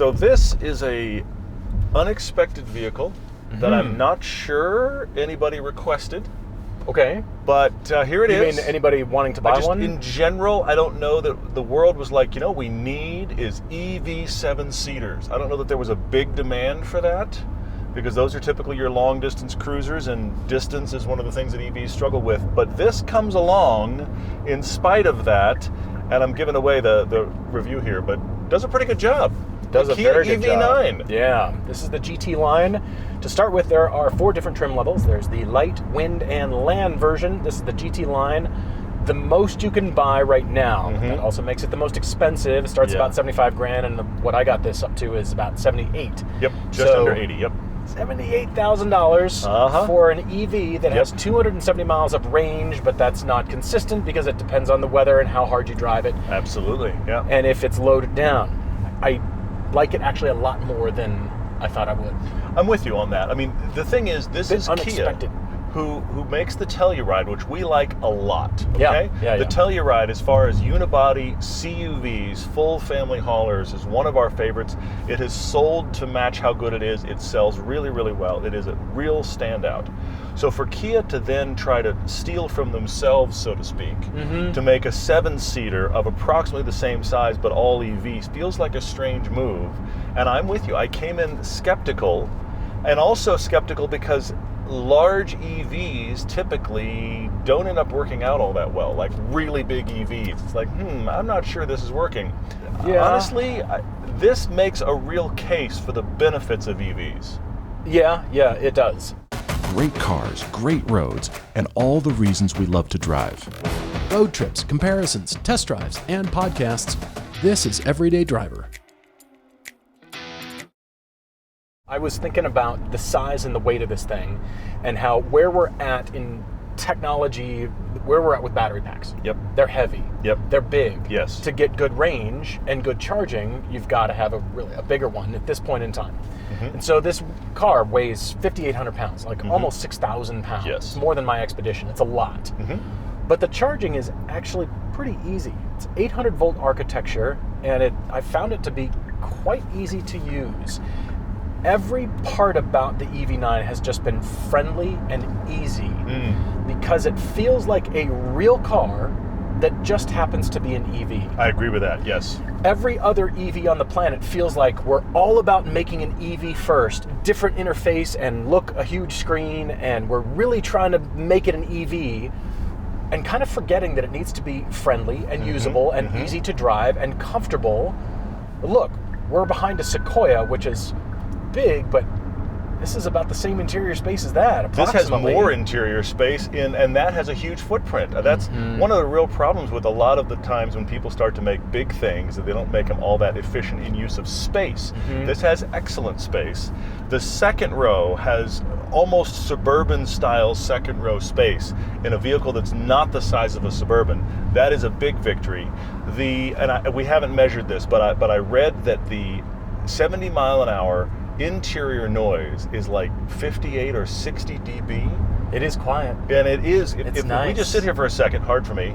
So this is a unexpected vehicle that I'm not sure anybody requested. Okay. But here it is. You mean anybody wanting to buy one? In general, I don't know that the world was like, we need is EV 7-seaters. I don't know that there was a big demand for that, because those are typically your long-distance cruisers, and distance is one of the things that EVs struggle with. But this comes along in spite of that, and I'm giving away the review here, but does a pretty good job. Does a Kia very good EV9. job. Yeah, this is the GT line. To start with, there are 4 different trim levels. There's the light, wind, and land version. This is the GT line. The most you can buy right now. That also makes it the most expensive. It starts about $75,000, and what I got this up to is about $78,000. Yep, just under 80. Yep. $78,000 for an EV that has 270 miles of range, but that's not consistent because it depends on the weather and how hard you drive it. Absolutely, yeah. And if it's loaded down. I like it actually a lot more than I thought I would. I'm with you on that. I mean, the thing is, this is unexpected. Kia, who makes the Telluride, which we like a lot. Okay? The Telluride, as far as unibody CUVs, full family haulers, is one of our favorites. It has sold to match how good it is. It sells really, really well. It is a real standout. So for Kia to then try to steal from themselves, so to speak, to make a 7-seater of approximately the same size but all EVs feels like a strange move. And I'm with you. I came in skeptical, and also skeptical because large EVs typically don't end up working out all that well, like really big EVs. It's like, I'm not sure this is working. Yeah. Honestly, this makes a real case for the benefits of EVs. Yeah, it does. Great cars, great roads, and all the reasons we love to drive. Road trips, comparisons, test drives, and podcasts. This is Everyday Driver. I was thinking about the size and the weight of this thing, and how where we're at in technology, where we're at with battery packs. Yep. They're heavy. Yep. They're big. Yes. To get good range and good charging, you've got to have a bigger one at this point in time. And so this car weighs 5,800 pounds, like almost 6,000 pounds. Yes. It's more than my Expedition. It's a lot. But the charging is actually pretty easy. It's 800 volt architecture, and I found it to be quite easy to use. Every part about the EV9 has just been friendly and easy because it feels like a real car that just happens to be an EV. I agree with that, yes. Every other EV on the planet feels like we're all about making an EV first, different interface and look, a huge screen, and we're really trying to make it an EV and kind of forgetting that it needs to be friendly and usable and easy to drive and comfortable. Look, we're behind a Sequoia, which is big, but this is about the same interior space as that. This has more interior space, and that has a huge footprint. That's one of the real problems with a lot of the times when people start to make big things, that they don't make them all that efficient in use of space. This has excellent space. The second row has almost Suburban style second row space in a vehicle that's not the size of a Suburban. That is a big victory. We haven't measured this, but I read that the 70 mile an hour interior noise is like 58 or 60 dB. It is quiet. And it is. It's if nice. we just sit here for a second, hard for me,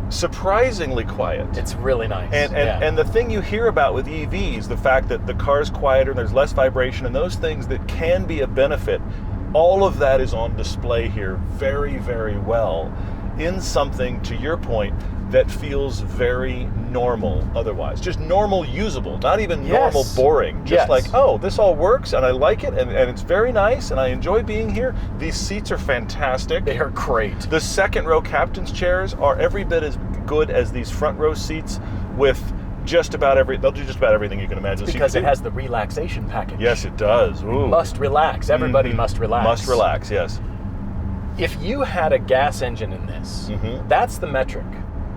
surprisingly quiet. It's really nice. And the thing you hear about with EVs, the fact that the car's quieter and there's less vibration and those things that can be a benefit, all of that is on display here very, very well in something, to your point, that feels very normal otherwise. Just normal usable, not even normal boring. Just like, oh, this all works and I like it and it's very nice and I enjoy being here. These seats are fantastic. They are great. The second row captain's chairs are every bit as good as these front row seats with they'll do just about everything you can imagine. It's because it has the relaxation package. Yes, it does. Ooh. Must relax. Everybody must relax. Must relax, yes. If you had a gas engine in this, that's the metric.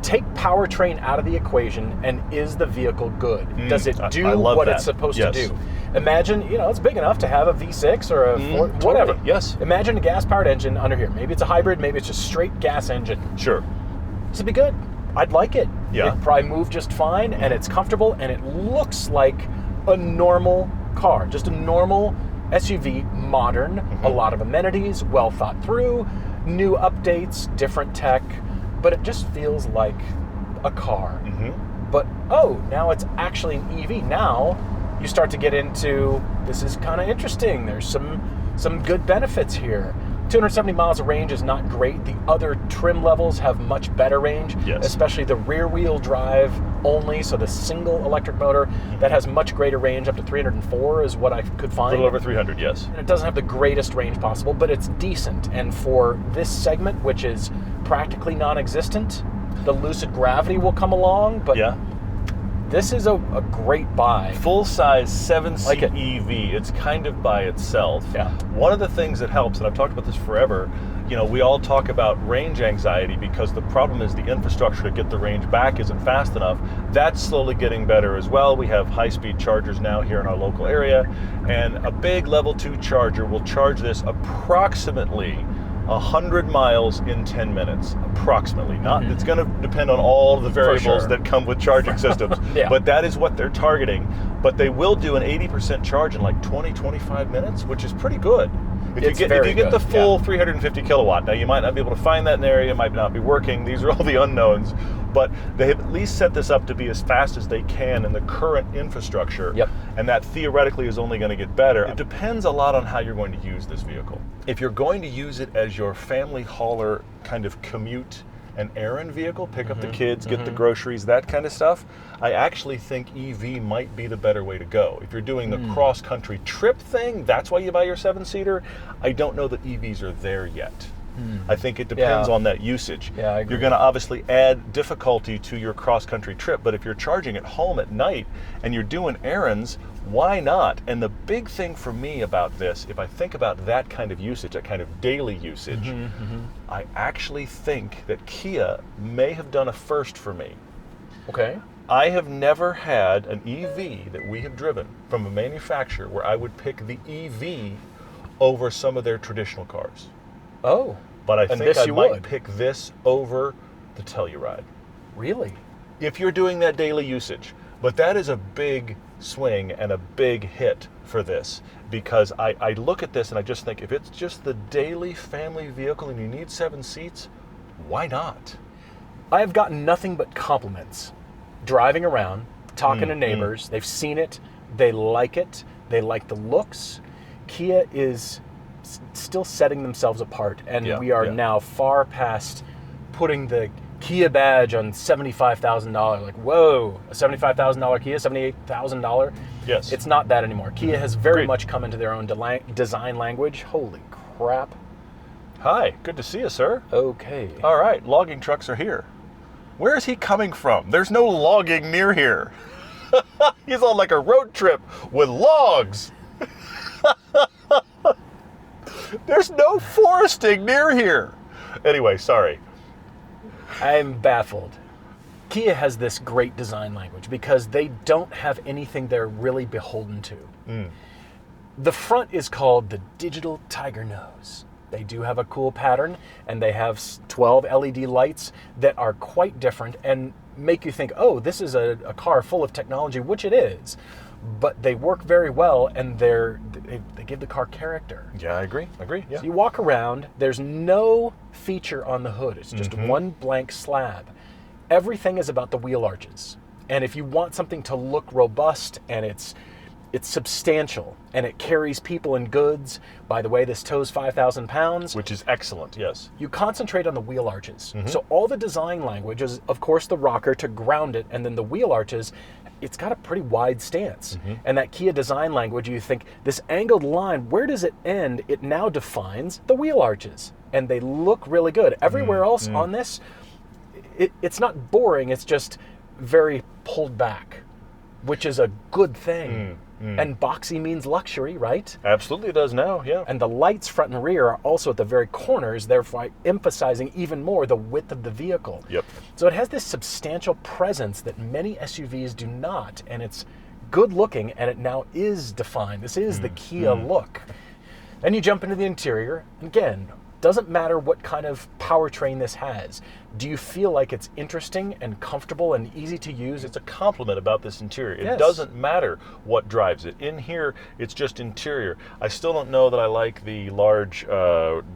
Take powertrain out of the equation, and is the vehicle good? Does it do what it's supposed to do? Imagine, it's big enough to have a V6 or a whatever. Totally. Yes. Imagine a gas-powered engine under here. Maybe it's a hybrid, maybe it's just straight gas engine. Sure. This would be good. I'd like it. Yeah. It'd probably move just fine, and it's comfortable, and it looks like a normal car, just a normal SUV, modern, a lot of amenities, well thought through, new updates, different tech, but it just feels like a car. but now it's actually an EV. Now you start to get into, this is kind of interesting. There's some good benefits here. 270 miles of range is not great. The other trim levels have much better range, especially the rear wheel drive only, so the single electric motor, that has much greater range, up to 304 is what I could find. A little over 300, yes. And it doesn't have the greatest range possible, but it's decent. And for this segment, which is practically non-existent, the Lucid Gravity will come along, but this is a great buy. Full-size 7-seat EV, it's kind of by itself. Yeah. One of the things that helps, and I've talked about this forever, we all talk about range anxiety because the problem is the infrastructure to get the range back isn't fast enough. That's slowly getting better as well. We have high-speed chargers now here in our local area, and a big level 2 charger will charge this approximately 100 miles in 10 minutes, approximately. It's going to depend on all the variables that come with charging systems, but that is what they're targeting. But they will do an 80% charge in like 20-25 minutes, which is pretty good. If you get the full 350 kilowatt, now you might not be able to find that in the area, it might not be working. These are all the unknowns, but they have at least set this up to be as fast as they can in the current infrastructure, and that theoretically is only going to get better. It depends a lot on how you're going to use this vehicle. If you're going to use it as your family hauler kind of commute and errand vehicle, pick up the kids, get the groceries, that kind of stuff, I actually think EV might be the better way to go. If you're doing the cross-country trip thing, that's why you buy your 7-seater. I don't know that EVs are there yet. I think it depends on that usage. I agree. You're going to obviously add difficulty to your cross-country trip, but if you're charging at home at night and you're doing errands, why not? And the big thing for me about this, if I think about that kind of usage, that kind of daily usage, I actually think that Kia may have done a first for me. Okay. I have never had an EV that we have driven from a manufacturer where I would pick the EV over some of their traditional cars. Oh. But I think I might pick this over the Telluride. Really? If you're doing that daily usage. But that is a big swing and a big hit for this, because I look at this and I just think, if it's just the daily family vehicle and you need 7 seats, why not? I have gotten nothing but compliments driving around, talking to neighbors. They've seen it, they like the looks. Kia is still setting themselves apart, and we are now far past putting the Kia badge on $75,000. Like, whoa, a $75,000 Kia, $78,000? Yes. It's not that anymore. Kia has very much come into their own design language. Holy crap. Hi, good to see you, sir. Okay. All right, logging trucks are here. Where is he coming from? There's no logging near here. He's on like a road trip with logs. There's no foresting near here. Anyway, sorry. I'm baffled. Kia has this great design language because they don't have anything they're really beholden to. The front is called the digital tiger nose. They do have a cool pattern, and they have 12 LED lights that are quite different and make you think, oh, this is a car full of technology, which it is. But they work very well, and they give the car character. Yeah, I agree. Yeah. So you walk around, there's no feature on the hood. It's just one blank slab. Everything is about the wheel arches. And if you want something to look robust and it's substantial and it carries people and goods, by the way, this tows 5,000 pounds. Which is excellent, yes. You concentrate on the wheel arches. So all the design language is, of course, the rocker to ground it, and then the wheel arches, it's got a pretty wide stance. And that Kia design language, you think, this angled line, where does it end? It now defines the wheel arches. And they look really good. Everywhere else on this, it's not boring, it's just very pulled back, which is a good thing. And boxy means luxury, right? Absolutely it does now, yeah. And the lights front and rear are also at the very corners, therefore emphasizing even more the width of the vehicle. Yep. So it has this substantial presence that many SUVs do not, and it's good looking, and it now is defined. This is the Kia look. Then you jump into the interior, and again, doesn't matter what kind of powertrain this has. Do you feel like it's interesting and comfortable and easy to use? It's a compliment about this interior. It doesn't matter what drives it. In here, it's just interior. I still don't know that I like the large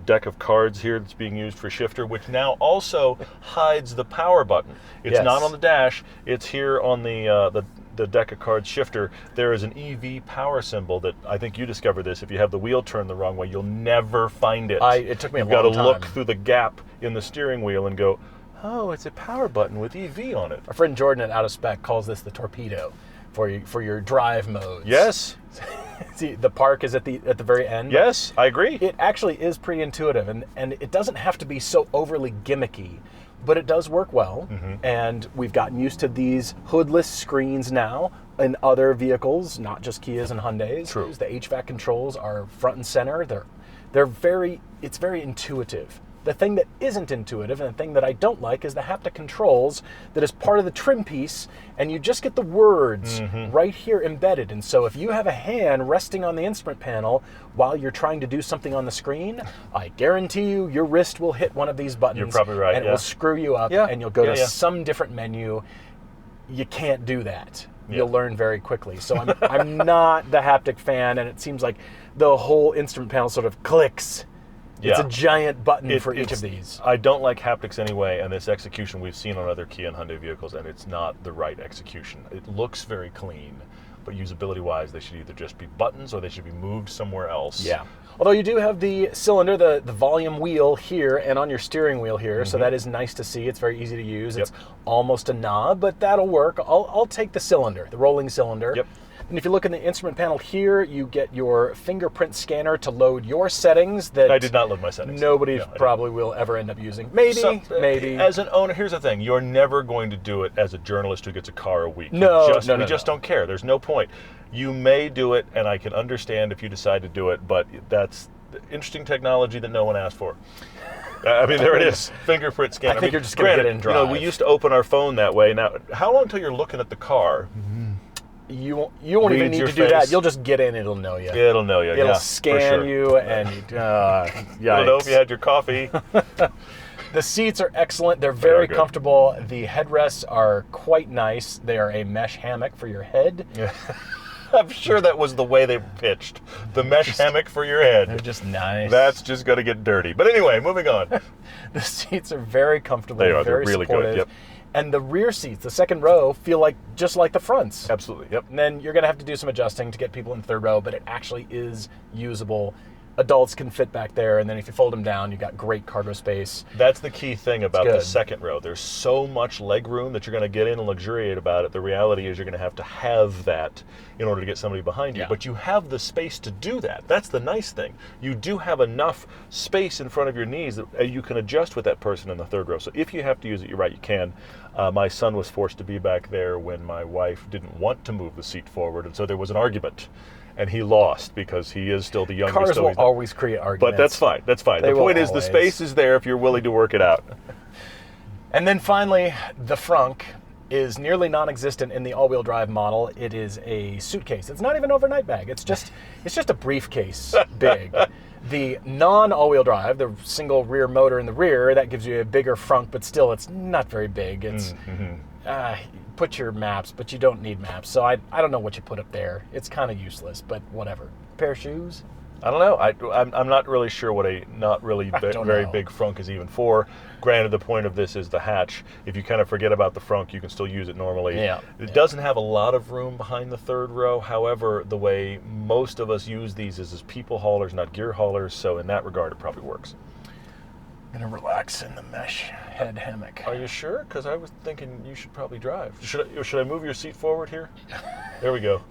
deck of cards here that's being used for shifter, which now also hides the power button. It's not on the dash. It's here on the deck of cards shifter. There is an EV power symbol that I think you discovered this. If you have the wheel turned the wrong way, you'll never find it. It took me a long time. You've got to look through the gap in the steering wheel and go, oh, it's a power button with EV on it. Our friend Jordan at Out of Spec calls this the torpedo for your drive modes. Yes. See, the park is at the very end. Yes, I agree. It actually is pretty intuitive, and it doesn't have to be so overly gimmicky, but it does work well. And we've gotten used to these hoodless screens now in other vehicles, not just Kias and Hyundais. True. The HVAC controls are front and center. It's very intuitive. The thing that isn't intuitive and the thing that I don't like is the haptic controls that is part of the trim piece, and you just get the words right here embedded. And so if you have a hand resting on the instrument panel while you're trying to do something on the screen, I guarantee you your wrist will hit one of these buttons. You're probably right, and it will screw you up, and you'll go to some different menu. You can't do that. You'll learn very quickly. So I'm not the haptic fan, and it seems like the whole instrument panel sort of clicks. It's a giant button for each of these. I don't like haptics anyway, and this execution we've seen on other Kia and Hyundai vehicles, and it's not the right execution. It looks very clean, but usability-wise, they should either just be buttons or they should be moved somewhere else. Yeah. Although you do have the cylinder, the volume wheel here, and on your steering wheel here, so that is nice to see. It's very easy to use. It's almost a knob, but that'll work. I'll take the cylinder, the rolling cylinder. Yep. And if you look in the instrument panel here, you get your fingerprint scanner to load your settings that I did not load my settings. Nobody probably will ever end up using. Maybe. As an owner, here's the thing. You're never going to do it as a journalist who gets a car a week. No, we just don't care. There's no point. You may do it, and I can understand if you decide to do it, but that's interesting technology that no one asked for. I mean, there it is. Fingerprint scanner. I think you're just going to get in drive. We used to open our phone that way. Now, how long until you're looking at the car? You won't even need to do that. You'll just get in. It'll know you. It'll know you. It'll scan you, and yikes. It'll know if you had your coffee. The seats are excellent. They're very comfortable. The headrests are quite nice. They are a mesh hammock for your head. Yeah. I'm sure that was the way they pitched. The mesh hammock for your head. They're just nice. That's just going to get dirty. But anyway, moving on. The seats are very comfortable. They are. Very They're really supportive. good. Yep. And the rear seats, the second row, feel just like the fronts. Absolutely, yep. And then you're going to have to do some adjusting to get people in third row, but it actually is usable. Adults can fit back there, and then if you fold them down, you've got great cargo space. That's the key thing about the second row. There's so much leg room that you're going to get in and luxuriate about it. The reality is you're going to have that in order to get somebody behind you. But you have the space to do that. That's the nice thing. You do have enough space in front of your knees that you can adjust with that person in the third row. So if you have to use it, you're right, you can. My son was forced to be back there when my wife didn't want to move the seat forward, and so there was an argument. And he lost because he is still the youngest. Cars will always create arguments. But that's fine. That's fine. The point is the space is there if you're willing to work it out. And then finally, the frunk is nearly non-existent in the all-wheel drive model. It is a suitcase. It's not even an overnight bag. It's just a briefcase big. The non-all-wheel drive, the single rear motor in the rear, that gives you a bigger frunk, but still it's not very big. It's put your maps, but you don't need maps. So I don't know what you put up there. It's kind of useless, but whatever. A pair of shoes? I don't know. I'm not really sure what a not really very big frunk is even for. Granted, the point of this is the hatch. If you kind of forget about the frunk, you can still use it normally. It doesn't have a lot of room behind the third row. However, the way most of us use these is as people haulers, not gear haulers. So in that regard, it probably works. I'm going to relax in the mesh head hammock. Are you sure? Because I was thinking you should probably drive. Should I move your seat forward here? There we go.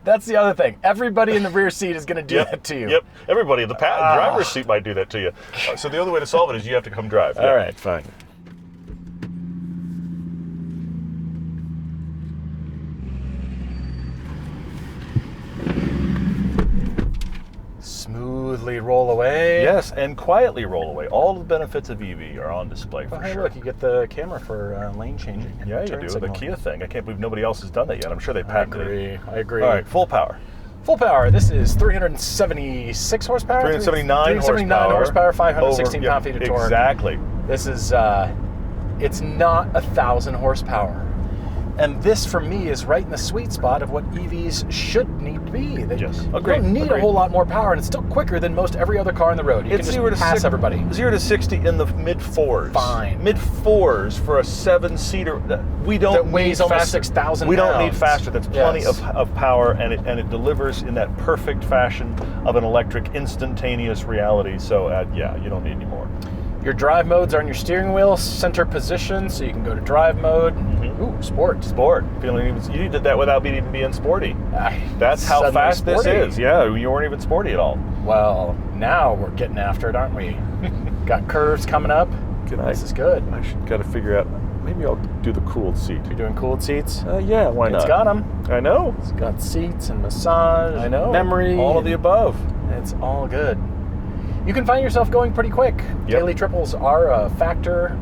That's the other thing. Everybody in the rear seat is going to do that to you. Yep. Everybody in the driver's seat might do that to you. So the only way to solve it is you have to come drive. All right, fine. Smoothly roll away. Yes, and quietly roll away. All the benefits of EV are on display for sure. Look, you get the camera for lane changing. Yeah, you do. The Kia thing. I can't believe nobody else has done that yet. I'm sure they patented it. I agree. All right, full power. Full power, this is 376 horsepower? 379 horsepower, 516 pound-feet of torque. Exactly. This is, it's not 1,000 horsepower. And this, for me, is right in the sweet spot of what EVs should need to be. Yes, you don't need a whole lot more power, and it's still quicker than most every other car on the road. You can just pass everybody. 0 to 60 in the mid-4s. Fine. Mid-4s for a 7-seater. We don't that weighs need almost faster. 6,000 We don't pounds. need faster. That's plenty Yes. of power, and it delivers in that perfect fashion of an electric instantaneous reality. So, yeah, you don't need any more. Your drive modes are on your steering wheel, center position, so you can go to drive mode. Ooh, sport. Sport. You did that without even being sporty. That's how fast this is. Yeah, you weren't even sporty at all. Well, now we're getting after it, aren't we? Got curves coming up. This is good. I should got to figure out. Maybe I'll do the cooled seat. You're doing cooled seats? Yeah, why not? It's got them. I know. It's got seats and massage. I know. Memory. All of the above. It's all good. You can find yourself going pretty quick. Yep. Daily triples are a factor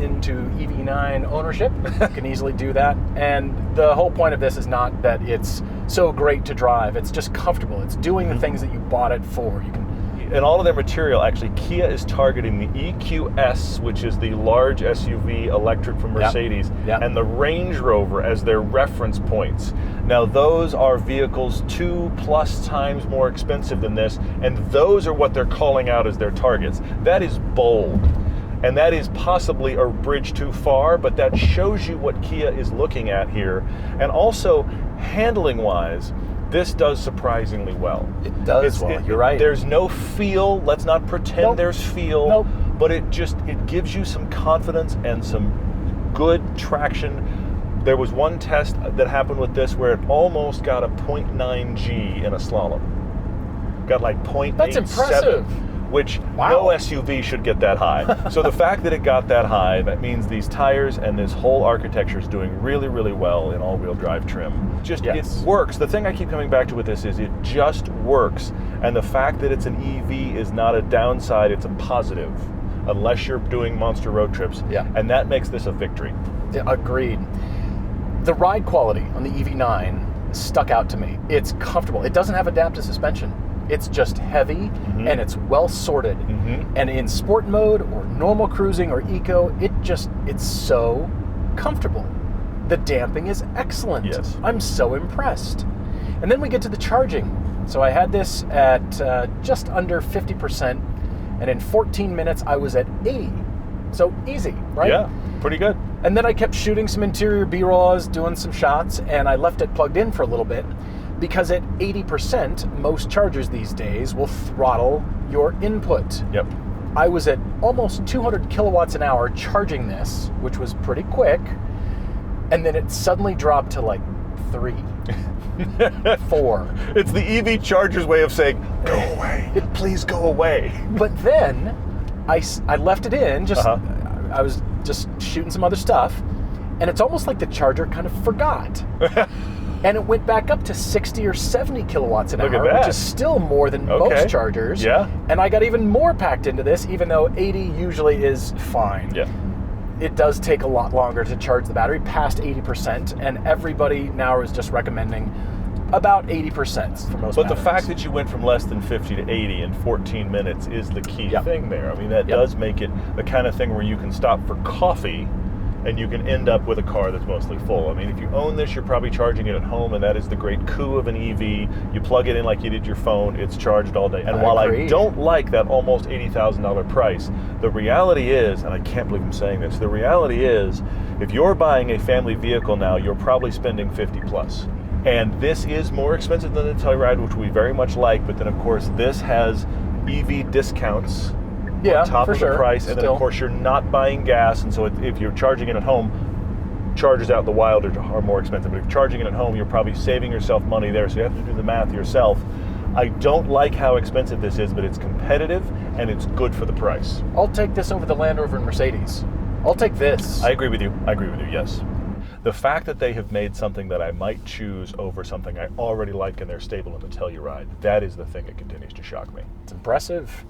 into EV9 ownership. You can easily do that. And the whole point of this is not that it's so great to drive. It's just comfortable. It's doing the things that you bought it for. You can. And all of their material, actually, Kia is targeting the EQS, which is the large SUV electric from Mercedes, and the Range Rover as their reference points. Now, those are vehicles 2+ times more expensive than this, and those are what they're calling out as their targets. That is bold. And that is possibly a bridge too far, but that shows you what Kia is looking at here. And also, handling-wise, this does surprisingly well. It does well, you're right. There's no feel, let's not pretend there's feel, but it gives you some confidence and some good traction. There was one test that happened with this where it almost got a 0.9 G in a slalom. Got like 0.87. That's impressive. Which no SUV should get that high. So the fact that it got that high, that means these tires and this whole architecture is doing really, really well in all-wheel drive trim. It works. The thing I keep coming back to with this is it just works. And the fact that it's an EV is not a downside, it's a positive. Unless you're doing monster road trips. And that makes this a victory. Yeah, agreed. The ride quality on the EV9 stuck out to me. It's comfortable. It doesn't have adaptive suspension. It's just heavy and it's well sorted. And in sport mode or normal cruising or eco, it's so comfortable. The damping is excellent. Yes. I'm so impressed. And then we get to the charging. So I had this at just under 50%, and in 14 minutes I was at 80. So easy, right? Yeah, pretty good. And then I kept shooting some interior B-rolls, doing some shots, and I left it plugged in for a little bit. Because at 80%, most chargers these days will throttle your input. Yep. I was at almost 200 kilowatts an hour charging this, which was pretty quick, and then it suddenly dropped to like 3, 4. It's the EV charger's way of saying, go away, please go away. But then I left it in, I was just shooting some other stuff, and it's almost like the charger kind of forgot. And it went back up to 60 or 70 kilowatts an hour, which is still more than most chargers. Yeah. And I got even more packed into this, even though 80 usually is fine. Yeah. It does take a lot longer to charge the battery, past 80%, and everybody now is just recommending about 80% for most But batteries. the fact that you went from less than 50 to 80 in 14 minutes is the key thing there. I mean, that does make it the kind of thing where you can stop for coffee and you can end up with a car that's mostly full. I mean, if you own this, you're probably charging it at home, and that is the great coup of an EV. You plug it in like you did your phone, it's charged all day. And while I don't like that almost $80,000 price, the reality is, and I can't believe I'm saying this, the reality is, if you're buying a family vehicle now, you're probably spending 50 plus. And this is more expensive than the Telluride, which we very much like, but then of course this has EV discounts on top of the price, and then of course you're not buying gas, and so if you're charging it at home, chargers out in the wild are more expensive, but if you're charging it at home, you're probably saving yourself money there, so you have to do the math yourself. I don't like how expensive this is, but it's competitive and it's good for the price. I'll take this over the Land Rover and Mercedes. I'll take this. I agree with you, yes. The fact that they have made something that I might choose over something I already like in their stable in the Telluride, that is the thing that continues to shock me. It's impressive.